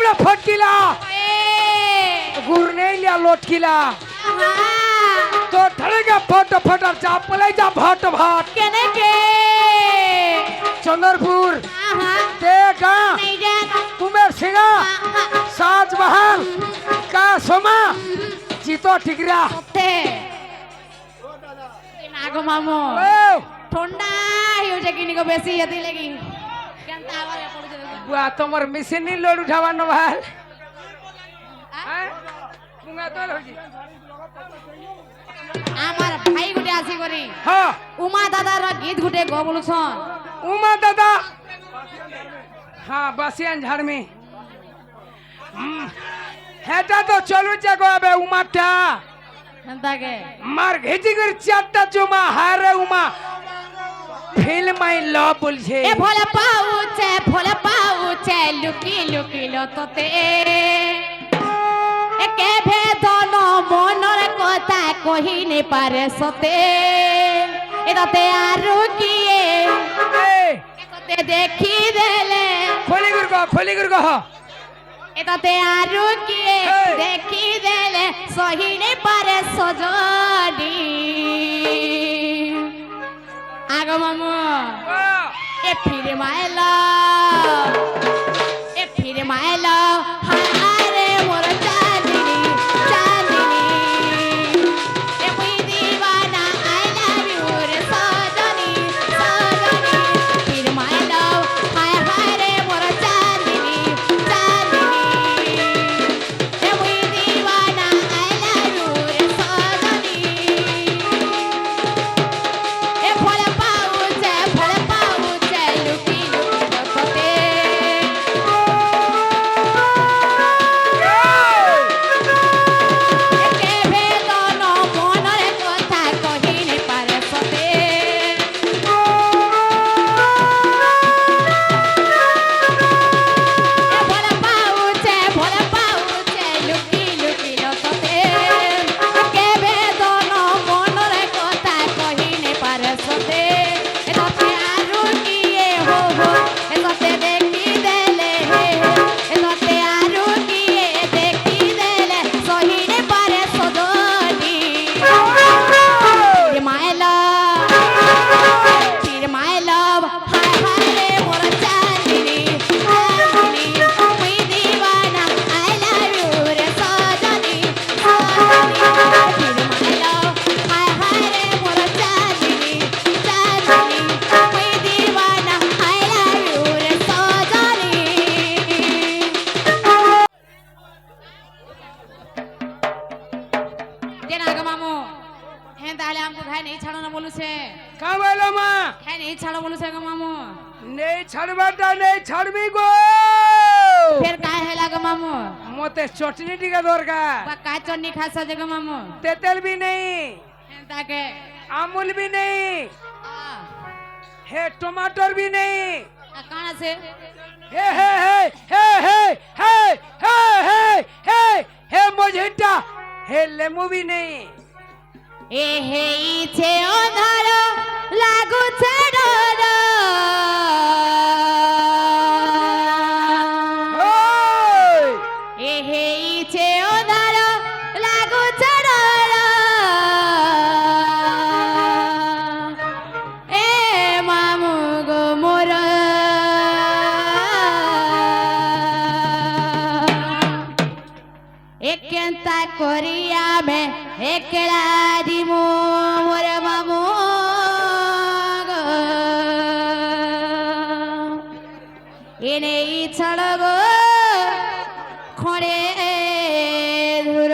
गुड़ा फटकिला गुड़ नहीं लिया लोटकिला तो ठड़ेगा फट फटर चापले जा भट भट केने के चंद्रपुर देखा कुमेर सिंगा शाहजहां का सोमा जीतो ठिकरा नागो मामो ठंडा होजे किनी को बेसी यति लगी केनता आवाज पडु जे बुआ तमर मिशन नी लोड उठावा न भाल हैं पुंगा तो होजी আমার ভাই গুটে আসি করি हां উমা দাদার গীত গুটে গো বলছন उमा दादा हाँ बसियान झाड़ में हेटा तो चलू जगह अबे उमाटा এন্তাকে मार घेची कर चारटा चुमा हारे उमा फिल्म आई लव बोलछे এ ভোলে পাউছে লুকি লুকি লততে এ কে ভেদন মনর কথা কহি নে পারে সতে এদাতে আরু কিয়ে ए এদাতে দেখি দেলে खोली गुर को এদাতে আরু কিয়ে এই। দেখি দেলে সহি নে পারে সজনি আগো মামু ए फिर मायला हाय रे मोर चांदनी चांदनी ए मुई दीवाना आई लव यू रे सजनी सजनी फिर मायला हाय रे मोर चांदनी चांदनी ए मुई दीवाना आई लव यू रे सजनी ए भोले पाउचे लुकी लुकी लपते একে ভেদন মনর কথা কহি নে পারে সতে এ ভোলে পাউছে লুকি লুকি লপতে একে ভেদন মনর কথা কহি নে পারে সতে এদাতে আরু কিয়ে হো এদাতে দেখি দেলে এদাতে আরু কিয়ে দেখি দেলে সহি নে পারে সদনি फिर माय लव हाय रे मोर चांदनी चांदनी मुई दीवाना आई लव यू रे सजनी सजनी फिर माय लव हाय रे मोर चांदनी चांदनी मुई दीवाना आई लव यू रे सजनी देना ग मामू हैं ताले हमको भाई नहीं छाड़ो ना बोलू से का बोलो मां है नहीं छाड़ो बोलू से ग मामू नहीं छड़बाटा नहीं छड़बी गो फिर काय है लाग मामू मोते चटनी टिका दरकार बा काय चटनी खा सजे ग मामू तेतल भी नहीं हैं ताके अमूल भी नहीं आ है टमाटर भी नहीं कहां से हे हे हे हे हे हे हे हे हे हे मोजिटा हे लेमू भी नहीं ए हे इछे ओधार लागु छे डर ओय ए हे इछे ओधार लागु छे डर ए मामू गो मोर एकेंता करिया में एकला दिमो मोर मामू गो एने छड़ गो खड़े धुर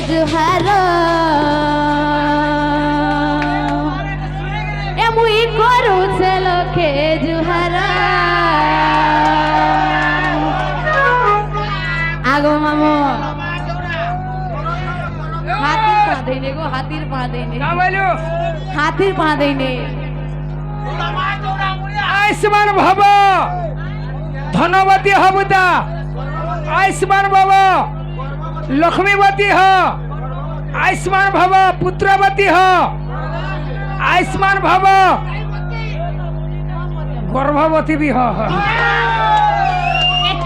जुहार ए मुई करू से लखे जुहार आगो मामो हाथीर पा देने गो हाथीर पा देने का बोलू हाथीर पा देने आयुष्मान भव धनवती हबुदा आयुष्मान भव लक्ष्मीवती हो आयुष्मान भव पुत्रवती हो आयुष्मान भव गर्भवती भी हो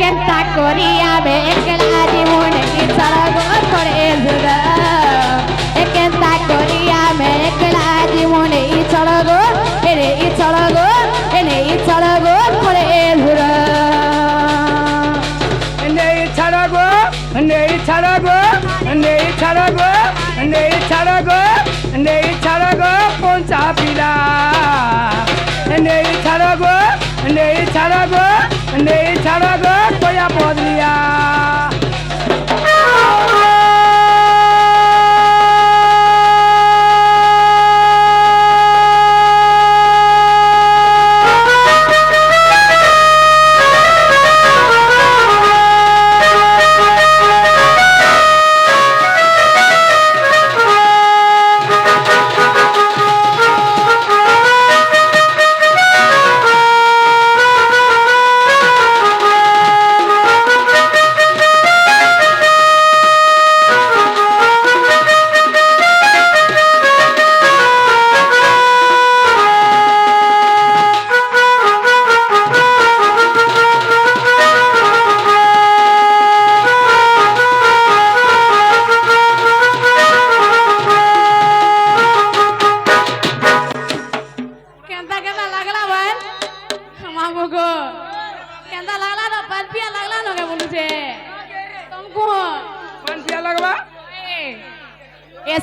केंता कोरिया में एकला जीवन की सड़क पड़े जुगा केंता कोरिया में एकला जीवन ई सड़क एरे ई सड़क एने ई सड़क पड़े जुगा नहीं छड़गो नहीं छड़गो नहीं छड़गो नहीं छड़गो नहीं छड़गो कौन सा पीला नहीं छड़गो नहीं छड़गो नहीं छड़गो कोया बदलिया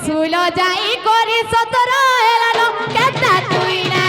सुलो जाई कोरी सतरो एलानो केता तुईना